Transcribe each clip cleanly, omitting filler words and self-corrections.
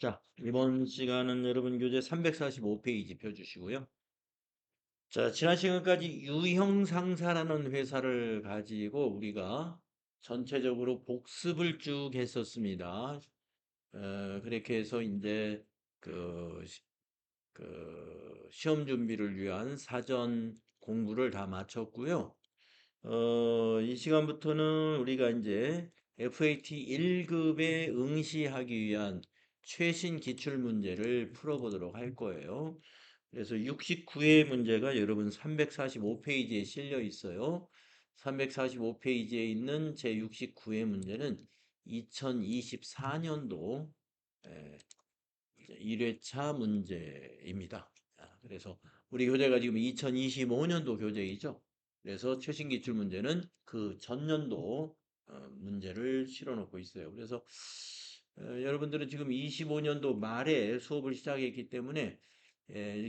자, 이번 시간은 여러분 교재 345페이지 펴주시고요. 자, 지난 시간까지 유형상사라는 회사를 가지고 우리가 전체적으로 복습을 쭉 했었습니다. 그렇게 해서 이제 그, 시험 준비를 위한 사전 공부를 다 마쳤고요. 이 시간부터는 우리가 이제 FAT 1급에 응시하기 위한 최신 기출 문제를 풀어보도록 할 거예요. 그래서 69회 문제가 여러분 345페이지에 실려 있어요. 345페이지에 있는 제 69회 문제는 2024년도 1회차 문제입니다. 그래서 우리 교재가 지금 2025년도 교재이죠. 그래서 최신 기출 문제는 그 전년도 문제를 실어 놓고 있어요. 그래서 여러분들은 지금 25년도 말에 수업을 시작했기 때문에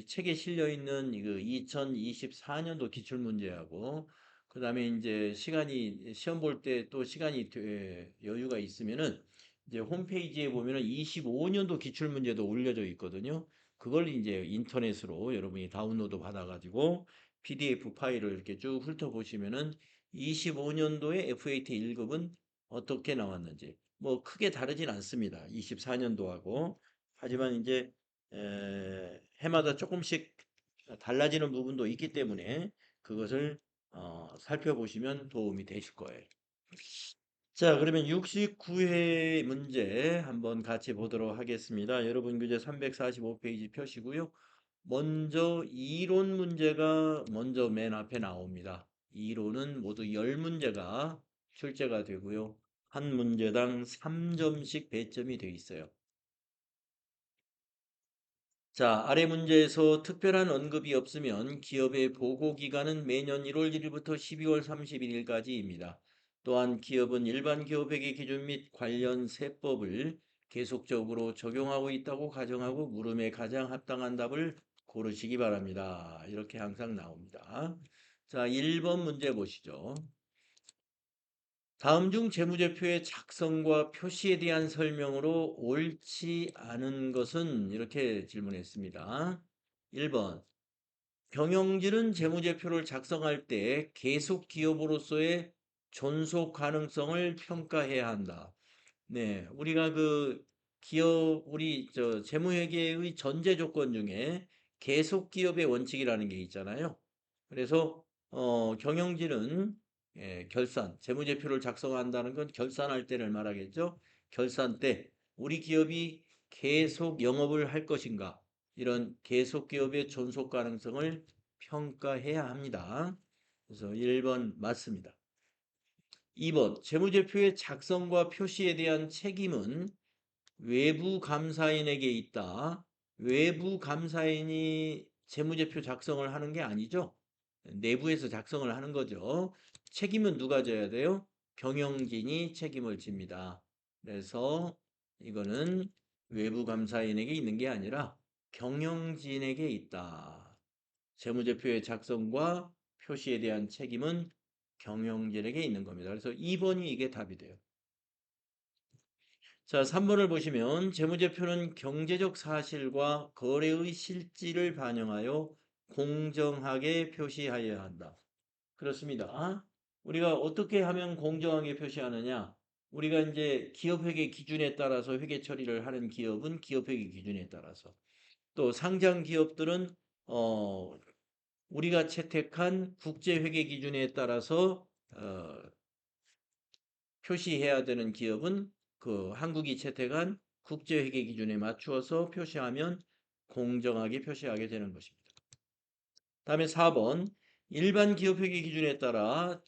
책에 실려 있는 그 2024년도 기출 문제하고 그다음에 이제 시간이 시험 볼 때 또 시간이 여유가 있으면은 이제 홈페이지에 보면은 25년도 기출 문제도 올려져 있거든요. 그걸 이제 인터넷으로 여러분이 다운로드 받아가지고 PDF 파일을 이렇게 쭉 훑어보시면은 25년도에 FAT 1급은 어떻게 나왔는지 뭐 크게 다르진 않습니다. 24년도하고 하지만 이제 해마다 조금씩 달라지는 부분도 있기 때문에 그것을 살펴보시면 도움이 되실 거예요. 자, 그러면 69회 문제 한번 같이 보도록 하겠습니다. 여러분 교재 345페이지 펴시고요. 먼저 이론 문제가 먼저 맨 앞에 나옵니다. 이론은 모두 10문제가 출제가 되고요. 한 문제당 3점씩 배점이 되어 있어요. 자, 아래 문제에서 특별한 언급이 없으면 기업의 보고 기간은 매년 1월 1일부터 12월 31일까지입니다. 또한 기업은 일반 기업회계 기준 및 관련 세법을 계속적으로 적용하고 있다고 가정하고 물음에 가장 합당한 답을 고르시기 바랍니다. 이렇게 항상 나옵니다. 자, 1번 문제 보시죠. 다음 중 재무제표의 작성과 표시에 대한 설명으로 옳지 않은 것은 이렇게 질문했습니다. 1번. 경영진은 재무제표를 작성할 때 계속 기업으로서의 존속 가능성을 평가해야 한다. 네, 우리가 그 기업 우리 저 재무회계의 전제 조건 중에 계속 기업의 원칙이라는 게 있잖아요. 그래서 경영진은 결산, 재무제표를 작성한다는 건 결산할 때를 말하겠죠. 결산 때 우리 기업이 계속 영업을 할 것인가 이런 계속 기업의 존속 가능성을 평가해야 합니다. 그래서 1번 맞습니다. 2번 재무제표의 작성과 표시에 대한 책임은 외부 감사인에게 있다. 외부 감사인이 재무제표 작성을 하는 게 아니죠. 내부에서 작성을 하는 거죠. 책임은 누가 져야 돼요? 경영진이 책임을 집니다. 그래서 이거는 외부 감사인에게 있는 게 아니라 경영진에게 있다. 재무제표의 작성과 표시에 대한 책임은 경영진에게 있는 겁니다. 그래서 2번이 이게 답이 돼요. 자, 3번을 보시면 재무제표는 경제적 사실과 거래의 실질을 반영하여 공정하게 표시하여야 한다. 그렇습니다. 우리가 어떻게 하면 공정하게 표시하느냐? 우리가 이제 기업회계 기준에 따라서 회계 처리를 하는 기업은 기업회계 기준에 따라서 또 상장 기업들은 어, 우리가 채택한 국제회계 기준에 따라서 표시해야 되는 기업은 그 한국이 채택한 국제회계 기준에 맞추어서 표시하면 공정하게 표시하게 되는 것입니다. 다음에 4번 일반 기업회계 기준에 따라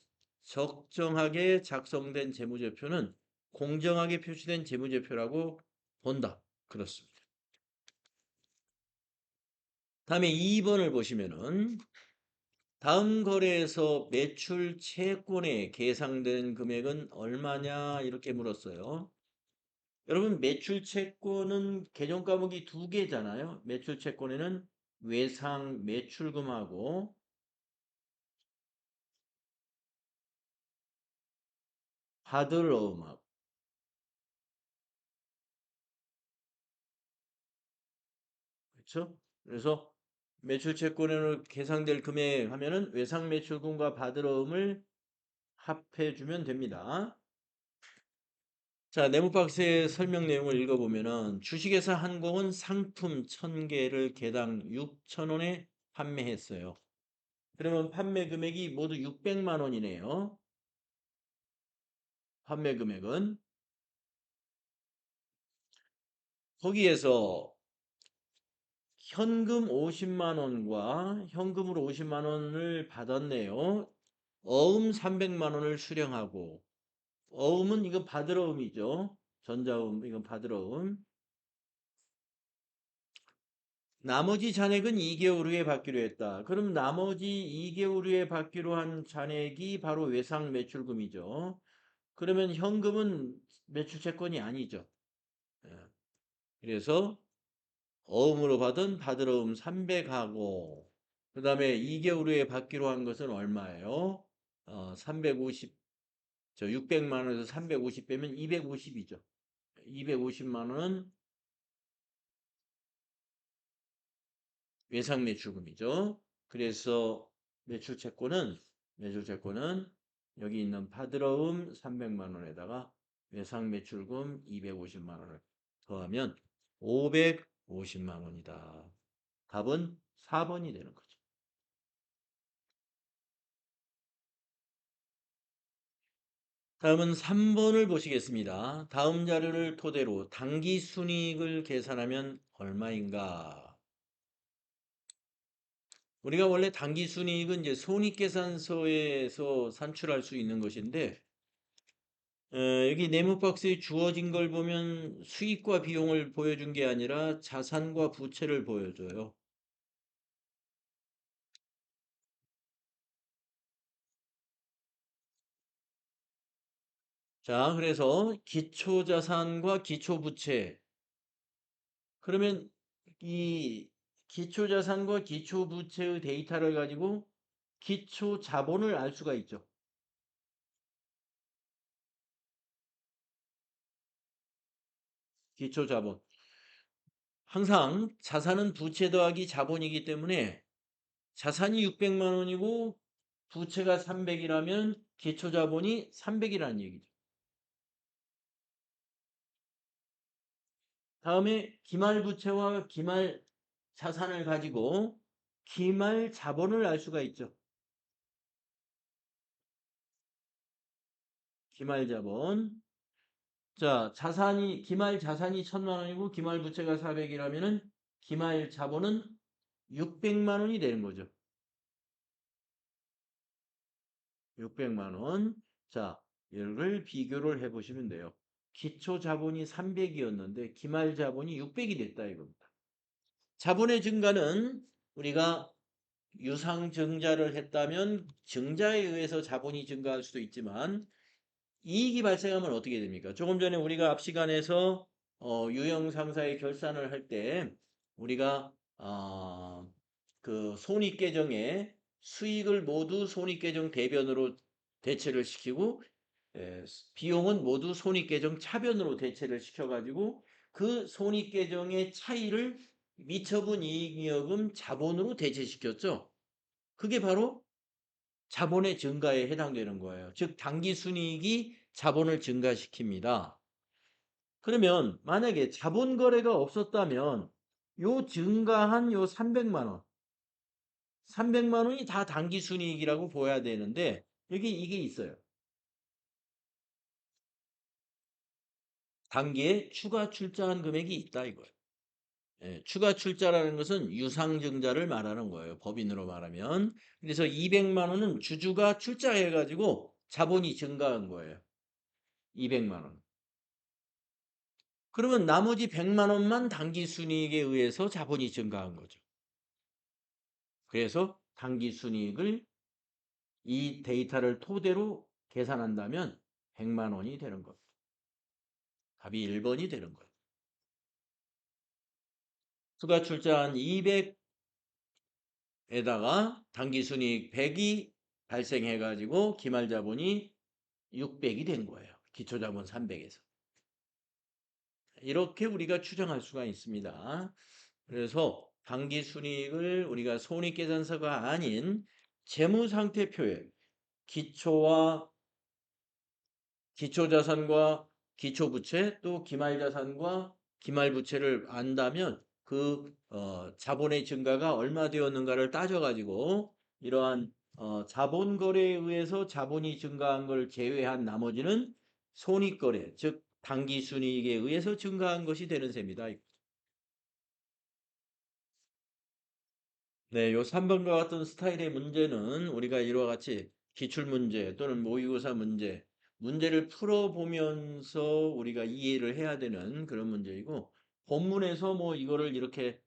적정하게 작성된 재무제표는 공정하게 표시된 재무제표라고 본다. 그렇습니다. 다음에 2번을 보시면은 다음 거래에서 매출 채권에 계상된 금액은 얼마냐 이렇게 물었어요. 여러분 매출 채권은 개정 과목이 두 개잖아요. 매출 채권에는 외상 매출금하고 하드러움하고 그렇죠? 그래서 매출 채권으로 계상될 금액 하면은 외상 매출금과 받으러움을 합해 주면 됩니다. 자, 네모박스의 설명 내용을 읽어보면은 주식회사 한공은 상품 1000개를 개당 6,000원에 판매했어요. 그러면 판매 금액이 모두 600만 원이네요. 판매 금액은 거기에서 현금 50만 원과 현금으로 50만 원을 받았네요. 어음 300만 원을 수령하고 어음은 이거 받으러음이죠. 전자음 이건 받으러음. 나머지 잔액은 2개월 후에 받기로 했다. 그럼 나머지 2개월 후에 받기로 한 잔액이 바로 외상 매출금이죠. 그러면 현금은 매출 채권이 아니죠. 예. 그래서 어음으로 받은 받으러음 300하고 그 다음에 2개월 후에 받기로 한 것은 얼마예요? 350, 저 600만 원에서 350 빼면 250이죠. 250만 원은 외상 매출금이죠. 그래서 매출 채권은 여기 있는 받으러움 300만 원에다가 외상 매출금 250만 원을 더하면 550만 원이다. 답은 4번이 되는 거죠. 다음은 3번을 보시겠습니다. 다음 자료를 토대로 당기순이익을 계산하면 얼마인가? 우리가 원래 당기순이익은 이제 손익계산서에서 산출할 수 있는 것인데 여기 네모박스에 주어진 걸 보면 수익과 비용을 보여준 게 아니라 자산과 부채를 보여줘요. 자, 그래서 기초자산과 기초부채. 그러면 이 기초자산과 기초부채의 데이터를 가지고 기초자본을 알 수가 있죠. 기초자본. 항상 자산은 부채 더하기 자본이기 때문에 자산이 600만 원이고 부채가 300이라면 기초자본이 300이라는 얘기죠. 다음에 기말부채와 기말자산을 가지고 기말자본을 알 수가 있죠. 기말자본. 자, 기말자산이 1000만 원이고 기말부채가 400이라면은 기말자본은 600만 원이 되는 거죠. 600만 원. 자, 이걸 비교를 해보시면 돼요. 기초 자본이 300이었는데 기말 자본이 600이 됐다 이겁니다. 자본의 증가는 우리가 유상 증자를 했다면 증자에 의해서 자본이 증가할 수도 있지만 이익이 발생하면 어떻게 됩니까? 조금 전에 우리가 앞 시간에서 유형 상사의 결산을 할 때 우리가 그 손익계정에 수익을 모두 손익계정 대변으로 대체를 시키고 비용은 모두 손익계정 차변으로 대체를 시켜가지고 그 손익계정의 차이를 미처분 이익여금 자본으로 대체시켰죠. 그게 바로 자본의 증가에 해당되는 거예요. 즉 당기순이익이 자본을 증가시킵니다. 그러면 만약에 자본 거래가 없었다면 요 증가한 요 300만 원, 300만 원이 다 당기순이익이라고 보여야 되는데 여기 이게 있어요. 단기에 추가 출자한 금액이 있다 이거예요. 예, 추가 출자라는 것은 유상증자를 말하는 거예요. 법인으로 말하면. 그래서 200만 원은 주주가 출자해 가지고 자본이 증가한 거예요. 200만 원. 그러면 나머지 100만 원만 당기순이익에 의해서 자본이 증가한 거죠. 그래서 당기순이익을 이 데이터를 토대로 계산한다면 100만 원이 되는 겁니다. 답이 1번이 되는 거예요. 추가 출자한 200에다가 당기순이익 100이 발생해 가지고 기말자본이 600이 된 거예요. 기초자본 300에서. 이렇게 우리가 추정할 수가 있습니다. 그래서 당기순이익을 우리가 손익계산서가 아닌 재무상태표에 기초와 기초자산과 기초부채 또 기말자산과 기말부채를 안다면 그 자본의 증가가 얼마 되었는가를 따져가지고 이러한 자본거래에 의해서 자본이 증가한 걸 제외한 나머지는 손익거래 즉 당기순이익에 의해서 증가한 것이 되는 셈이다. 네, 요 3번과 같은 스타일의 문제는 우리가 이와 같이 기출문제 또는 모의고사 문제, 문제를 풀어보면서 우리가 이해를 해야 되는 그런 문제이고, 본문에서 뭐 이거를 이렇게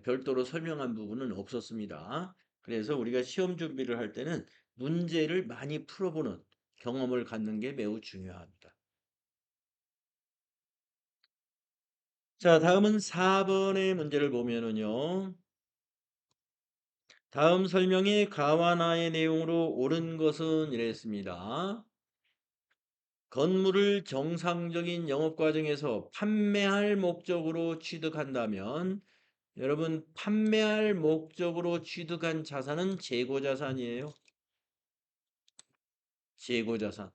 별도로 설명한 부분은 없었습니다. 그래서 우리가 시험 준비를 할 때는 문제를 많이 풀어보는 경험을 갖는 게 매우 중요합니다. 자, 다음은 4번의 문제를 보면은요. 다음 설명의 가와나의 내용으로 옳은 것은 이랬습니다. 건물을 정상적인 영업 과정에서 판매할 목적으로 취득한다면 여러분 판매할 목적으로 취득한 자산은 재고자산이에요. 재고자산.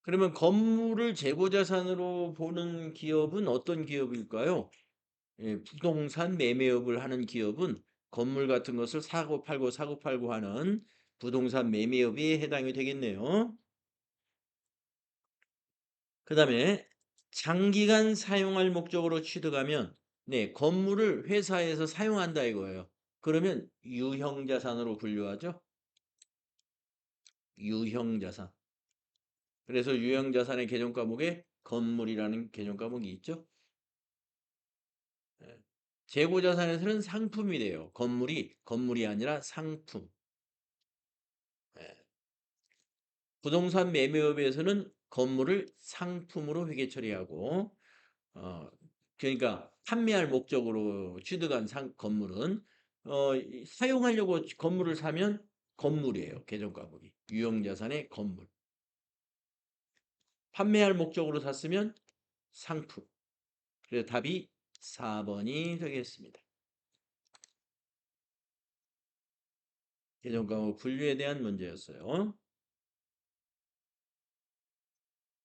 그러면 건물을 재고자산으로 보는 기업은 어떤 기업일까요? 예, 부동산 매매업을 하는 기업은 건물 같은 것을 사고 팔고 하는 부동산 매매업이 해당이 되겠네요. 그 다음에 장기간 사용할 목적으로 취득하면 네, 건물을 회사에서 사용한다 이거예요. 그러면 유형자산으로 분류하죠. 유형자산. 그래서 유형자산의 개정 과목에 건물이라는 개정 과목이 있죠. 예. 재고자산에서는 상품이 돼요. 건물이 아니라 상품. 예. 부동산 매매업에서는 건물을 상품으로 회계 처리하고 어 그러니까 판매할 목적으로 취득한 건물은 사용하려고 건물을 사면 건물이에요. 개정 과목이. 유형자산의 건물. 판매할 목적으로 샀으면 상품. 그래서 답이 4번이 되겠습니다. 개정 과목 분류에 대한 문제였어요.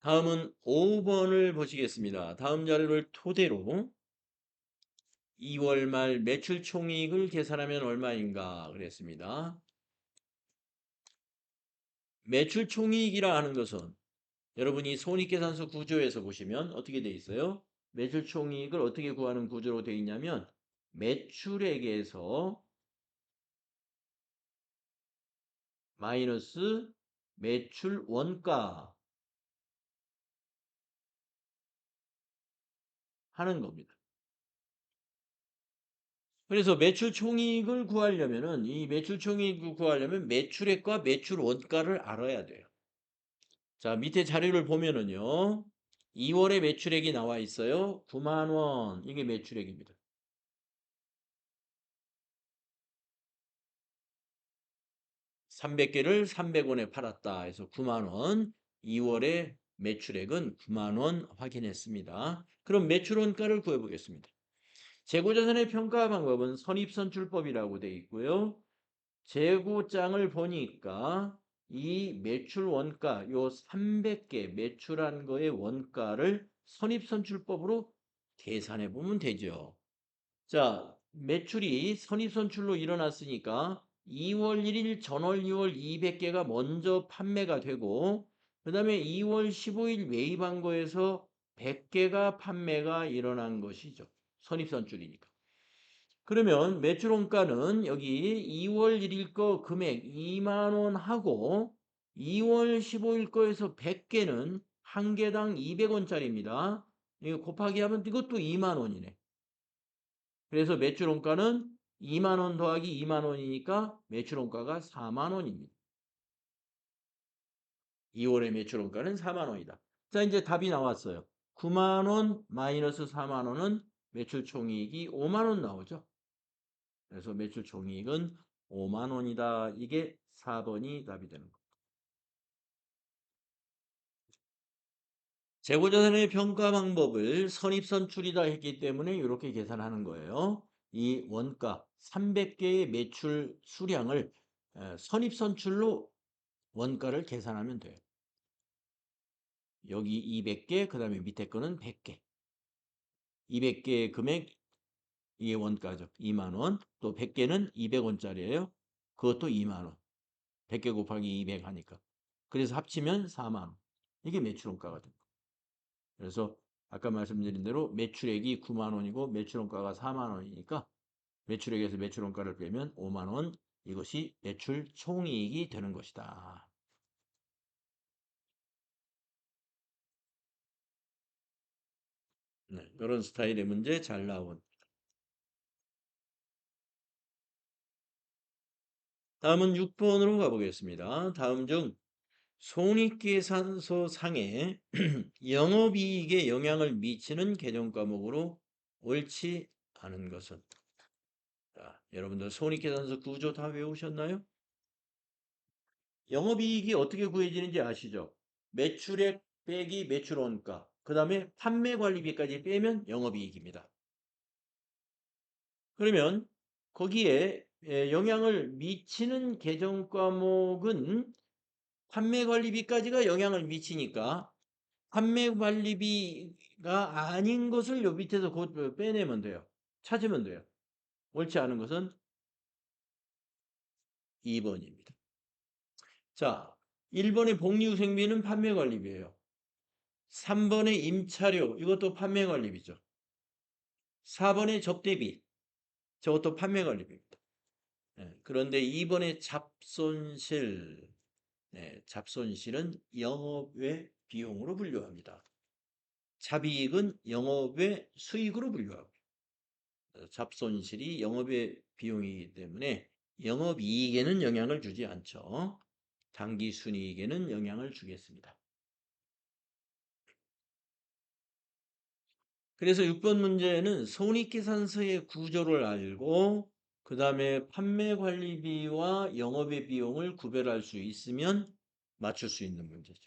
다음은 5번을 보시겠습니다. 다음 자료를 토대로 2월 말 매출 총이익을 계산하면 얼마인가 그랬습니다. 매출 총이익이라 하는 것은 여러분이 손익계산서 구조에서 보시면 어떻게 돼 있어요? 매출 총이익을 어떻게 구하는 구조로 되어 있냐면 매출액에서 마이너스 매출 원가 하는 겁니다. 그래서 매출 총이익을 구하려면은 이 매출 총이익을 구하려면 매출액과 매출 원가를 알아야 돼요. 자, 밑에 자료를 보면은요. 2월에 매출액이 나와 있어요. 9만 원. 이게 매출액입니다. 300개를 300원에 팔았다 해서 9만 원. 2월에 매출액은 9만 원 확인했습니다. 그럼 매출 원가를 구해 보겠습니다. 재고자산의 평가 방법은 선입선출법이라고 되어 있고요. 재고장을 보니까 이 매출 원가 요 300개 매출한 거의 원가를 선입선출법으로 계산해 보면 되죠. 자, 매출이 선입선출로 일어났으니까 2월 1일 전월 2월 200개가 먼저 판매가 되고 그 다음에 2월 15일 매입한 거에서 100개가 판매가 일어난 것이죠. 선입선출이니까. 그러면 매출 원가는 여기 2월 1일 거 금액 2만 원 하고 2월 15일 거에서 100개는 한 개당 200원짜리입니다. 이거 곱하기 하면 이것도 2만 원이네. 그래서 매출 원가는 2만 원 더하기 2만 원이니까 매출 원가가 4만 원입니다. 2월의 매출 원가는 4만 원이다. 자, 이제 답이 나왔어요. 9만 원 마이너스 4만 원은 매출 총이익이 5만 원 나오죠. 그래서 매출 총이익은 5만 원이다. 이게 4번이 답이 되는 거예요. 재고자산의 평가 방법을 선입선출이다 했기 때문에 이렇게 계산하는 거예요. 이 원가 300개의 매출 수량을 선입선출로 원가를 계산하면 돼요. 여기 200개, 그 다음에 밑에 거는 100개. 200개의 금액, 이게 원가죠. 2만 원. 또 100개는 200원짜리예요. 그것도 2만 원. 100개 곱하기 200 하니까. 그래서 합치면 4만 원. 이게 매출원가가 됩니다. 그래서 아까 말씀드린 대로 매출액이 9만 원이고 매출원가가 4만 원이니까 매출액에서 매출원가를 빼면 5만 원. 이것이 매출 총이익이 되는 것이다. 네, 이런 스타일의 문제 잘 나온. 다음은 6번으로 가보겠습니다. 다음 중 손익계산서 상에 영업이익에 영향을 미치는 개정 과목으로 옳지 않은 것은? 자, 여러분들 손익계산서 구조 다 외우셨나요? 영업이익이 어떻게 구해지는지 아시죠? 매출액 빼기 매출원가, 그 다음에 판매관리비까지 빼면 영업이익입니다. 그러면 거기에 영향을 미치는 개정 과목은 판매관리비까지가 영향을 미치니까 판매관리비가 아닌 것을 요 밑에서 곧 빼내면 돼요. 찾으면 돼요. 옳지 않은 것은 2번입니다. 자, 1번의 복리후생비는 판매관리비예요. 3번의 임차료, 이것도 판매관리비죠. 4번의 접대비, 저것도 판매관리비입니다. 그런데 2번의 잡손실, 잡손실은 영업외 비용으로 분류합니다. 잡이익은 영업외 수익으로 분류하고, 잡손실이 영업외 비용이기 때문에 영업이익에는 영향을 주지 않죠. 당기순이익에는 영향을 주겠습니다. 그래서 6번 문제는 손익계산서의 구조를 알고 그 다음에 판매관리비와 영업의 비용을 구별할 수 있으면 맞출 수 있는 문제죠.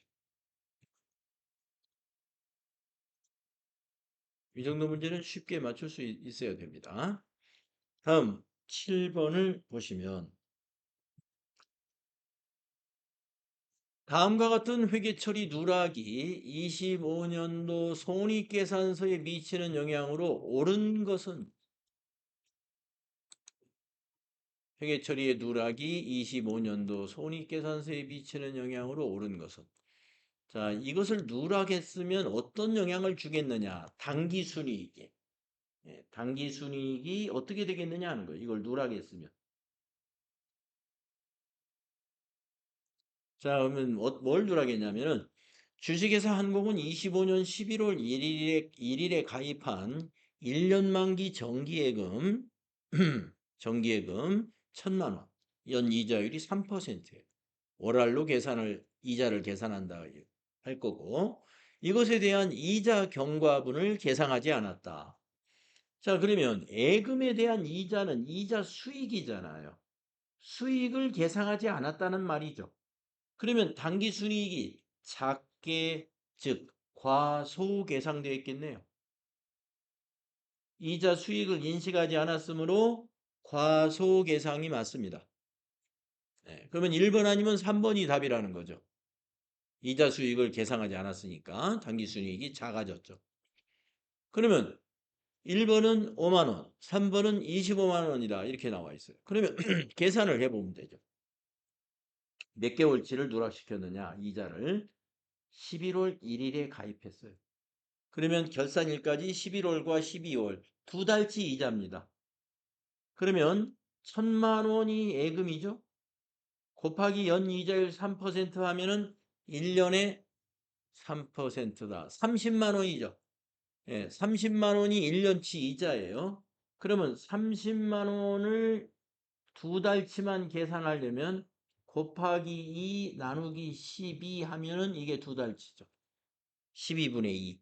이 정도 문제는 쉽게 맞출 수 있어야 됩니다. 다음 7번을 보시면 다음과 같은 회계처리 누락이 25년도 손익계산서에 미치는 영향으로 옳은 것은? 회계처리의 누락이 25년도 손익계산서에 미치는 영향으로 옳은 것은? 자, 이것을 누락했으면 어떤 영향을 주겠느냐? 당기순이익에. 당기순이익이 어떻게 되겠느냐 하는 거예요. 이걸 누락했으면. 자, 그러면 뭘 누락했냐면은 주식회사 한국은 25년 11월 1일에 가입한 1년 만기 정기예금, 정기예금 1,000만 원, 연 이자율이 3%예요. 월할로 이자를 계산한다 할 거고, 이것에 대한 이자 경과분을 계상하지 않았다. 자, 그러면 예금에 대한 이자는 이자 수익이잖아요. 수익을 계상하지 않았다는 말이죠. 그러면 당기순이익이 작게, 즉 과소계상되어 있겠네요. 이자 수익을 인식하지 않았으므로 과소계상이 맞습니다. 그러면 1번 아니면 3번이 답이라는 거죠. 이자 수익을 계상하지 않았으니까 당기순이익이 작아졌죠. 그러면 1번은 5만 원, 3번은 25만 원이다 이렇게 나와 있어요. 그러면 계산을 해보면 되죠. 몇 개월치를 누락시켰느냐 이자를 11월 1일에 가입했어요. 그러면 결산일까지 11월과 12월 두 달치 이자입니다. 그러면 1,000만 원이 예금이죠. 곱하기 연이자율 3% 하면은 1년에 3%다. 30만 원이죠. 30만 원이 1년치 이자예요. 그러면 30만 원을 두 달치만 계산하려면 곱하기 2 나누기 12 하면은 이게 두 달치죠. 12분의 2.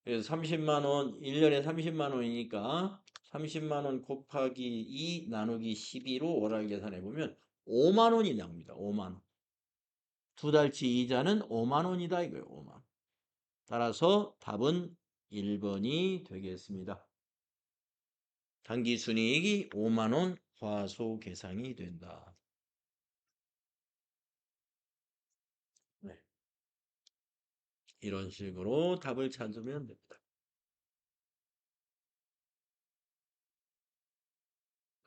그래서 30만 원, 1년에 30만 원이니까 30만 원 곱하기 2 나누기 12로 월할 계산해 보면 5만 원이 나옵니다. 5만 원. 두 달치 이자는 5만 원이다 이거예요. 5만 원. 따라서 답은 1번이 되겠습니다. 당기순이익이 5만 원 과소계상이 된다. 네. 이런 식으로 답을 찾으면 됩니다.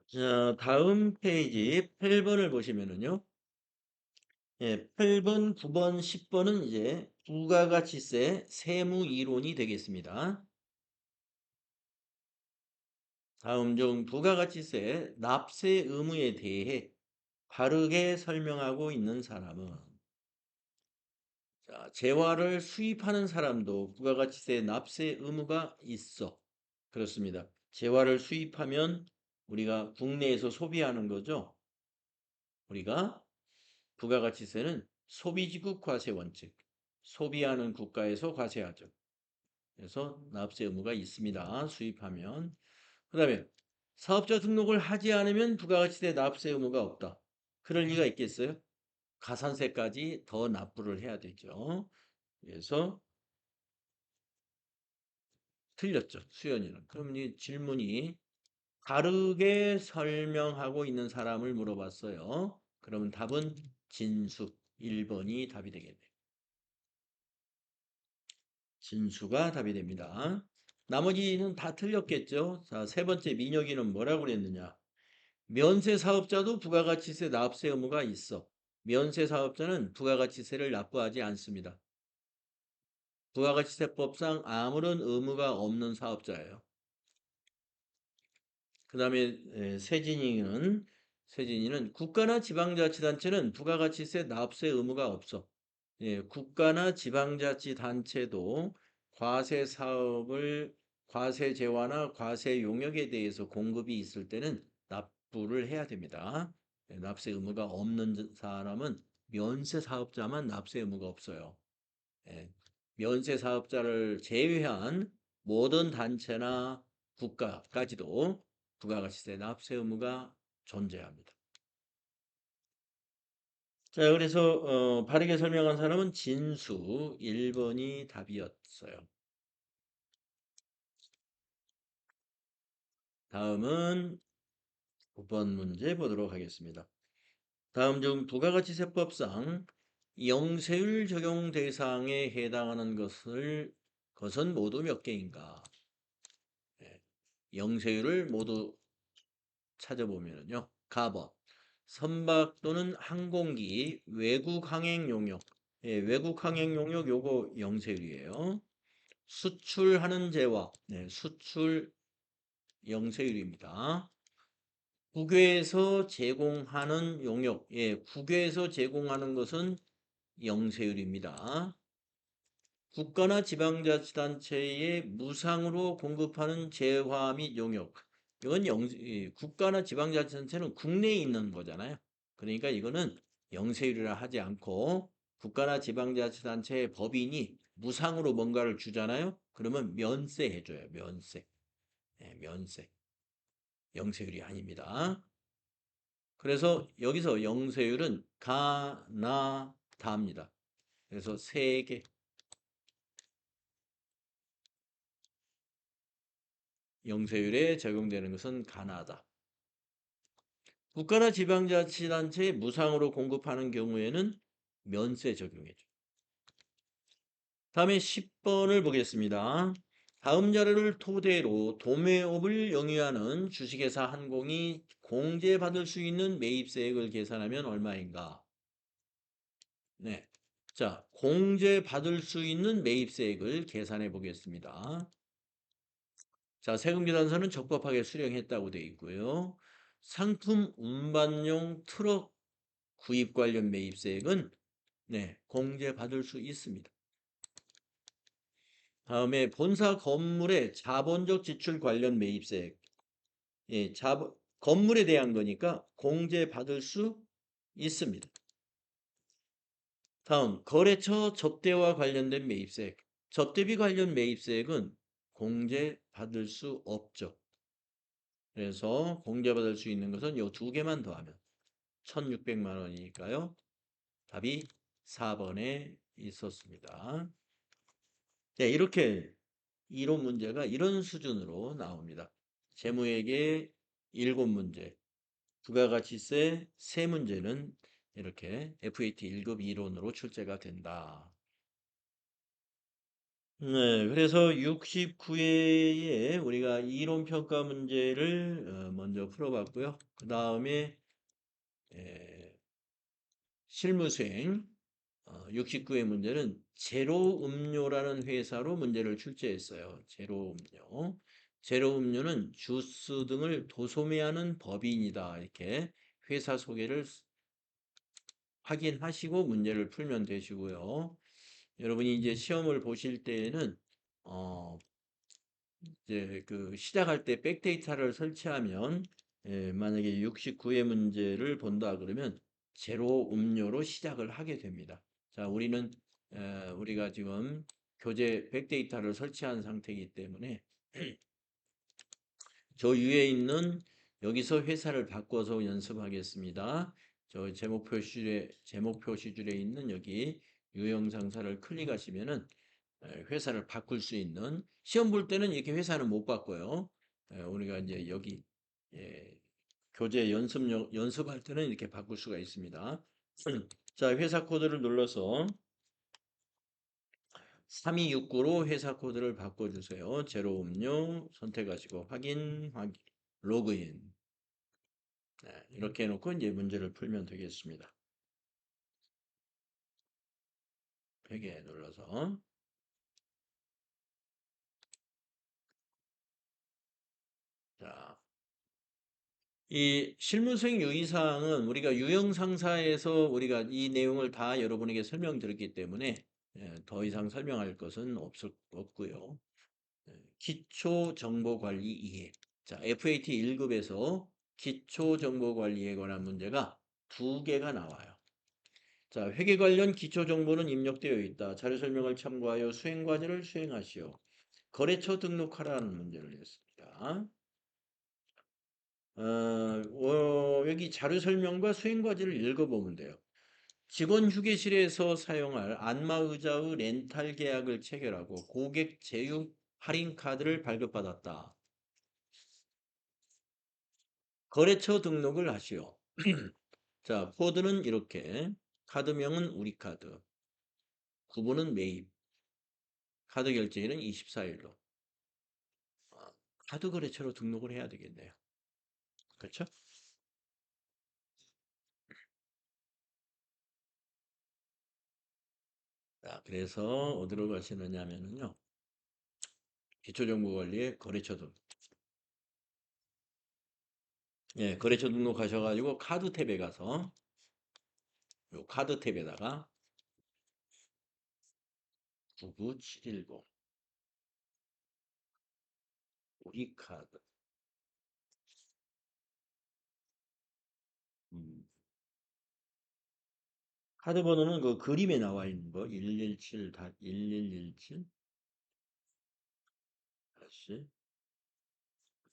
자, 다음 페이지 8번을 보시면은요. 예, 8번, 9번, 10번은 이제 부가가치세 세무 이론이 되겠습니다. 다음 중 부가가치세 납세 의무에 대해 바르게 설명하고 있는 사람은 자, 재화를 수입하는 사람도 부가가치세 납세 의무가 있어. 그렇습니다. 재화를 수입하면 우리가 국내에서 소비하는 거죠. 우리가 부가가치세는 소비지국 과세 원칙, 소비하는 국가에서 과세하죠. 그래서 납세 의무가 있습니다. 수입하면. 그 다음에 사업자 등록을 하지 않으면 부가가치세 납세 의무가 없다. 그럴 리가 있겠어요? 가산세까지 더 납부를 해야 되죠. 그래서 틀렸죠. 수연이는. 그럼 이 질문이 다르게 설명하고 있는 사람을 물어봤어요. 그러면 답은 진수 1번이 답이 되겠네요. 진수가 답이 됩니다. 나머지는 다 틀렸겠죠. 자, 세 번째 민혁이는 뭐라고 그랬느냐. 면세 사업자도 부가가치세 납세 의무가 있어. 면세 사업자는 부가가치세를 납부하지 않습니다. 부가가치세법상 아무런 의무가 없는 사업자예요. 그 다음에 세진이는 국가나 지방자치단체는 부가가치세 납세 의무가 없어. 예, 국가나 지방자치단체도 과세 사업을 과세 재화나 과세 용역에 대해서 공급이 있을 때는 납부를 해야 됩니다. 예, 납세 의무가 없는 사람은 면세 사업자만 납세 의무가 없어요. 예, 면세 사업자를 제외한 모든 단체나 국가까지도 부가가치세 납세 의무가 존재합니다. 자, 그래서 바르게 설명한 사람은 진수 1번이 답이었어요. 다음은 9번 문제 보도록 하겠습니다. 다음 중 부가가치세법상 영세율 적용 대상에 해당하는 것은 모두 몇 개인가? 예, 영세율을 모두 찾아보면요. 가번 선박 또는 항공기 외국 항행 용역. 예, 외국 항행 용역 요거 영세율이에요. 수출하는 재화. 네, 수출 영세율입니다. 국외에서 제공하는 용역. 예, 국외에서 제공하는 것은 영세율입니다. 국가나 지방자치단체에 무상으로 공급하는 재화 및 용역. 이건 국가나 지방자치단체는 국내에 있는 거잖아요. 그러니까 이거는 영세율이라 하지 않고 국가나 지방자치단체의 법인이 무상으로 뭔가를 주잖아요. 그러면 면세 해줘요. 면세. 네, 면세. 영세율이 아닙니다. 그래서 여기서 영세율은 가나다입니다. 그래서 세 개. 영세율에 적용되는 것은 가나다. 국가나 지방자치단체에 무상으로 공급하는 경우에는 면세 적용해줘. 다음에 10번을 보겠습니다. 다음 자료를 토대로 도매업을 영위하는 주식회사 한공이 공제받을 수 있는 매입세액을 계산하면 얼마인가? 네. 자, 공제받을 수 있는 매입세액을 계산해 보겠습니다. 자, 세금계산서는 적법하게 수령했다고 되어 있고요. 상품 운반용 트럭 구입 관련 매입세액은 네, 공제받을 수 있습니다. 다음에 본사 건물의 자본적 지출 관련 매입세액. 예, 건물에 대한 거니까 공제받을 수 있습니다. 다음, 거래처 접대와 관련된 매입세액. 접대비 관련 매입세액은 공제받을 수 없죠. 그래서 공제받을 수 있는 것은 이 두 개만 더하면 1,600만 원이니까요. 답이 4번에 있었습니다. 네, 이렇게 이론 문제가 이런 수준으로 나옵니다. 재무회계 7문제, 부가가치세 3문제는 이렇게 FAT 1급 이론으로 출제가 된다. 네, 그래서 69회에 우리가 이론 평가 문제를 먼저 풀어봤고요. 그 다음에 실무 수행 69회 문제는 제로음료라는 회사로 문제를 출제했어요. 제로음료. 제로음료는 주스 등을 도소매하는 법인이다. 이렇게 회사 소개를 확인하시고 문제를 풀면 되시고요. 여러분이 이제 시험을 보실 때에는 이제 그 시작할 때 백데이터를 설치하면 만약에 69회 문제를 본다 그러면 제로 음료로 시작을 하게 됩니다. 자, 우리가 지금 교재 백데이터를 설치한 상태이기 때문에 저 위에 있는 여기서 회사를 바꿔서 연습하겠습니다. 저 제목 표시줄에 있는 여기 유형 상사를 클릭하시면은 회사를 바꿀 수 있는 시험 볼 때는 이렇게 회사는 못 바꿔요. 우리가 이제 여기 예, 교재 연습할 때는 이렇게 바꿀 수가 있습니다. 자, 회사 코드를 눌러서 3269로 회사 코드를 바꿔주세요. 제로 음료 선택하시고 확인, 로그인. 네, 이렇게 해놓고 이제 문제를 풀면 되겠습니다. 베개 눌러서 자, 이 실무수행 유의사항은 우리가 유형상사에서 우리가 이 내용을 다 여러분에게 설명드렸기 때문에 더 이상 설명할 것은 없고요. 기초정보관리 이해. 자, FAT 1급에서 기초정보관리에 관한 문제가 2개가 나와요. 자, 회계 관련 기초정보는 입력되어 있다. 자료 설명을 참고하여 수행과제를 수행하시오. 거래처 등록하라는 문제를 냈습니다. 여기 자료 설명과 수행 과제를 읽어보면 돼요. 직원 휴게실에서 사용할 안마의자의 렌탈 계약을 체결하고 고객 제휴 할인 카드를 발급받았다. 거래처 등록을 하시오. 자, 코드는 이렇게. 카드명은 우리카드. 구분은 매입. 카드 결제일은 24일로. 카드 거래처로 등록을 해야 되겠네요. 그렇죠? 자, 그래서 어디로 가시느냐 하면요. 기초정보관리의 거래처 등. 예, 거래처 등록하셔가지고 카드 탭에 가서 요 카드 탭에다가 99710 우리 카드 음, 카드 번호는 그 그림에 나와 있는 거 117 1117 다시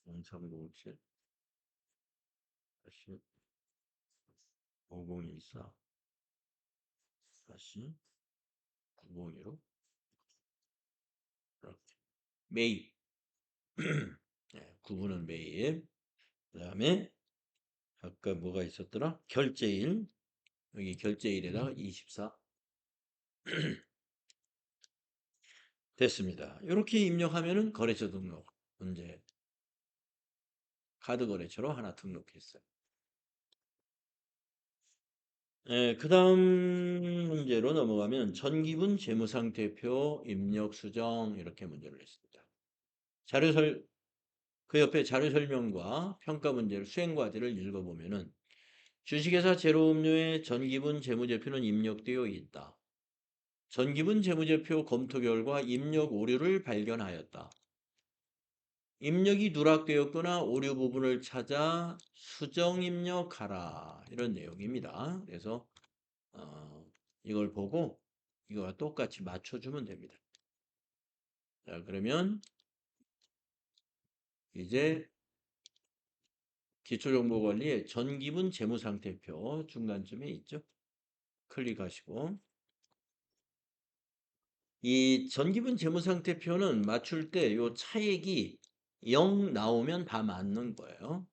0307 다시 5014 다시 901로 이렇게 매입 네, 구분은 매입 그 다음에 아까 뭐가 있었더라 결제일 여기 결제일에다가 24 됐습니다. 이렇게 입력하면은 거래처 등록 문제 카드 거래처로 하나 등록했어요. 그 다음 문제로 넘어가면 전기분 재무상태표 입력 수정 이렇게 문제를 냈습니다. 그 옆에 자료 설명과 평가 문제를 수행 과제를 읽어보면은 주식회사 제로음료의 전기분 재무제표는 입력되어 있다. 전기분 재무제표 검토 결과 입력 오류를 발견하였다. 입력이 누락되었거나 오류 부분을 찾아 수정 입력하라. 이런 내용입니다. 그래서 이걸 보고 이거와 똑같이 맞춰주면 됩니다. 자, 그러면 이제 기초정보관리의 전기분 재무상태표 중간쯤에 있죠. 클릭하시고 이 전기분 재무상태표는 맞출 때 요 차액이 0 나오면 다 맞는 거예요.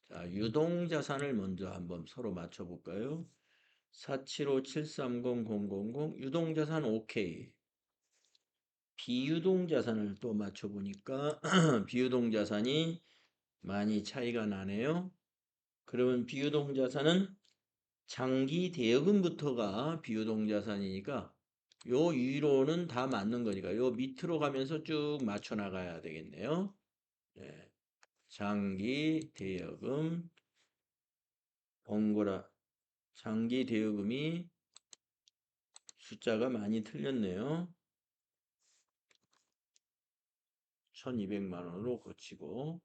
자, 유동자산을 먼저 한번 서로 맞춰볼까요? 475730000 유동자산 오케이. 비유동자산을 또 맞춰보니까 비유동자산이 많이 차이가 나네요. 그러면 비유동자산은 장기 대여금부터가 비유동자산이니까 요 위로는 다 맞는 거니까 요 밑으로 가면서 쭉 맞춰 나가야 되겠네요. 네. 장기 대여금 번거라 장기 대여금이 숫자가 많이 틀렸네요. 1200만 원으로 고치고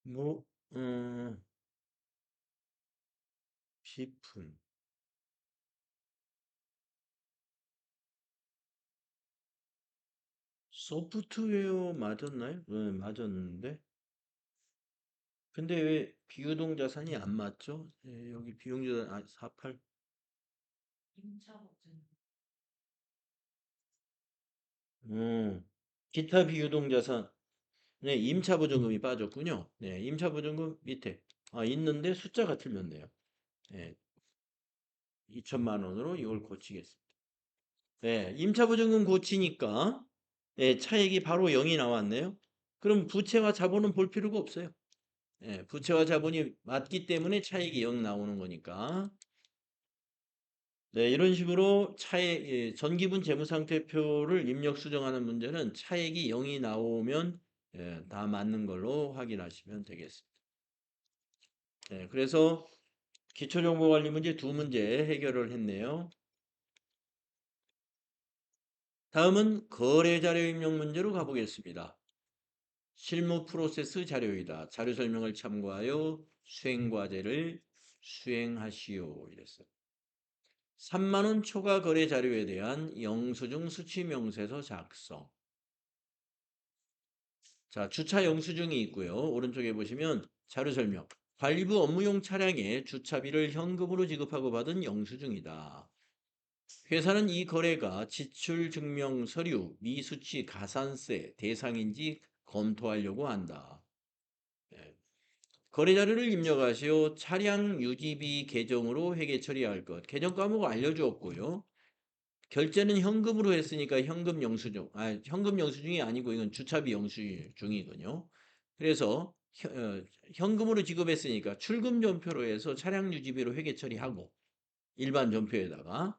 뭐 비품 소프트웨어 맞았나요? 네, 맞았는데. 근데 왜 비유동자산이 안 맞죠? 네, 여기 비용자산 48. 음, 기타 비유동자산. 네, 임차보증금이 빠졌군요. 네, 임차보증금 밑에. 아, 있는데 숫자가 틀렸네요. 네, 2천만 원으로 이걸 고치겠습니다. 네, 임차보증금 고치니까 네, 차액이 바로 0이 나왔네요. 그럼 부채와 자본은 볼 필요가 없어요. 네, 부채와 자본이 맞기 때문에 차액이 0 나오는 거니까. 네, 이런 식으로 전기분 재무상태표를 입력 수정하는 문제는 차액이 0이 나오면 다 맞는 걸로 확인하시면 되겠습니다. 네, 그래서 기초정보관리 문제 두 문제 해결을 했네요. 다음은 거래자료 입력 문제로 가보겠습니다. 실무 프로세스 자료이다. 자료 설명을 참고하여 수행과제를 수행하시오. 이랬어요. 3만 원 초과 거래 자료에 대한 영수증 수취 명세서 작성. 자, 주차 영수증이 있고요. 오른쪽에 보시면 자료 설명. 관리부 업무용 차량에 주차비를 현금으로 지급하고 받은 영수증이다. 회사는 이 거래가 지출 증명 서류, 미수치 가산세 대상인지 검토하려고 한다. 예. 거래 자료를 입력하시오. 차량 유지비 계정으로 회계 처리할 것. 계정 과목 알려주었고요. 결제는 현금으로 했으니까 현금 영수증. 현금 영수증이 아니고 이건 주차비 영수증이군요. 그래서 현금으로 지급했으니까 출금 전표로 해서 차량 유지비로 회계 처리하고 일반 전표에다가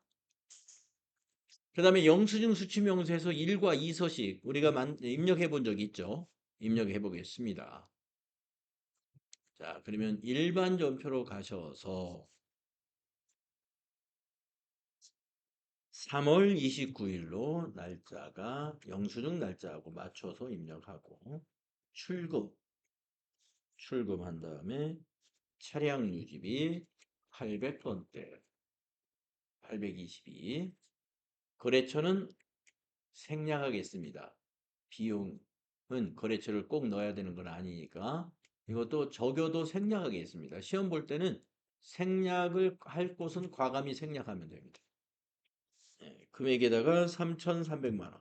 그다음에 영수증 수취 명세서 1과 2서식 우리가 입력해 본 적 있죠? 입력해 보겠습니다. 자, 그러면 일반 전표로 가셔서 3월 29일로 날짜가 영수증 날짜하고 맞춰서 입력하고 출금한 다음에 차량 유지비 800번대 822 거래처는 생략하겠습니다. 비용은 거래처를 꼭 넣어야 되는 건 아니니까 이것도 적여도 생략하겠습니다. 시험 볼 때는 생략을 할 곳은 과감히 생략하면 됩니다. 네, 금액에다가 3,300만 원.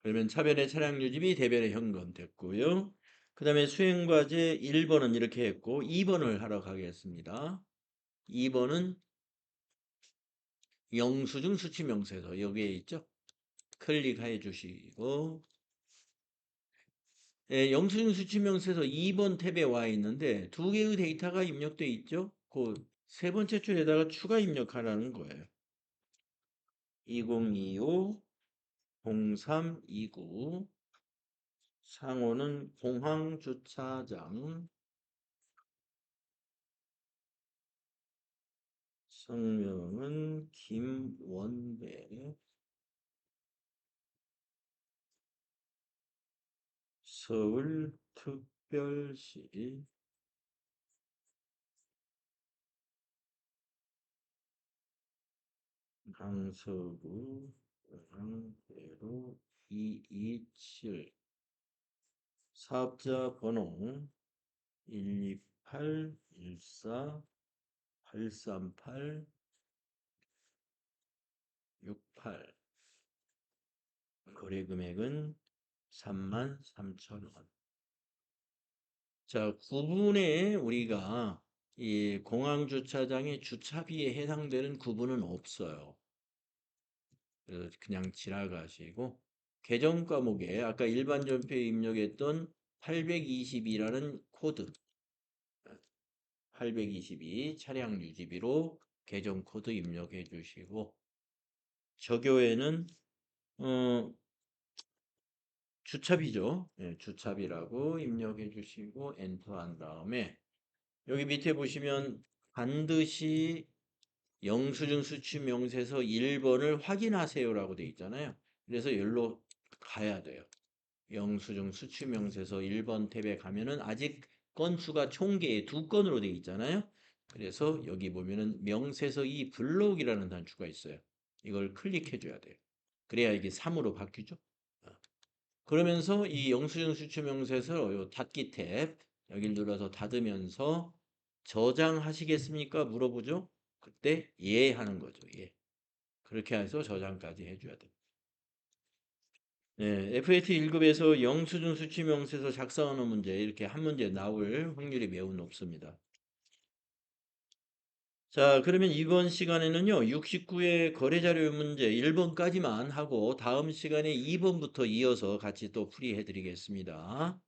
그러면 차변의 차량 유지비, 대변의 현금 됐고요. 그 다음에 수행과제 1번은 이렇게 했고 2번을 하러 가겠습니다. 2번은 영수증 수취명세서 여기에 있죠. 클릭해 주시고 영수증 수취명세서 2번 탭에 와 있는데 두 개의 데이터가 입력돼 있죠. 그 세 번째 줄에다가 추가 입력하라는 거예요. 2025 0329 상호는 공항주차장. 성명은 김원배. 서울특별시. 강서구 강대로 227. 사업자 번호 128-14-838-68. 거래 금액은 33,000원. 자, 9분에 우리가 이 공항주차장의 주차비에 해당되는 구분은 없어요. 그래서 그냥 지나가시고 계정 과목에 아까 일반 전표에 입력했던 822라는 코드 822 차량 유지비로 계정 코드 입력해 주시고 저교에는 어, 주차비죠. 예, 주차비라고 입력해 주시고 엔터 한 다음에 여기 밑에 보시면 반드시 영수증 수취 명세서 1번을 확인하세요라고 돼 있잖아요. 그래서 여기로 가야 돼요. 영수증 수취 명세서 1번 탭에 가면은 아직 건수가 총계에 2건으로 돼 있잖아요. 그래서 여기 보면은 명세서 2 블록이라는 단추가 있어요. 이걸 클릭해 줘야 돼요. 그래야 이게 3으로 바뀌죠. 어. 그러면서 이 영수증 수취 명세서 요 닫기 탭 여기를 눌러서 닫으면서 저장하시겠습니까? 물어보죠. 그때 예 하는 거죠. 예. 그렇게 해서 저장까지 해줘야 돼요. 네, FAT 1급에서 영수증 수취 명세서 작성하는 문제 이렇게 한 문제 나올 확률이 매우 높습니다. 자, 그러면 이번 시간에는요, 69의 거래자료 문제 1번까지만 하고 다음 시간에 2번부터 이어서 같이 또 풀이해 드리겠습니다.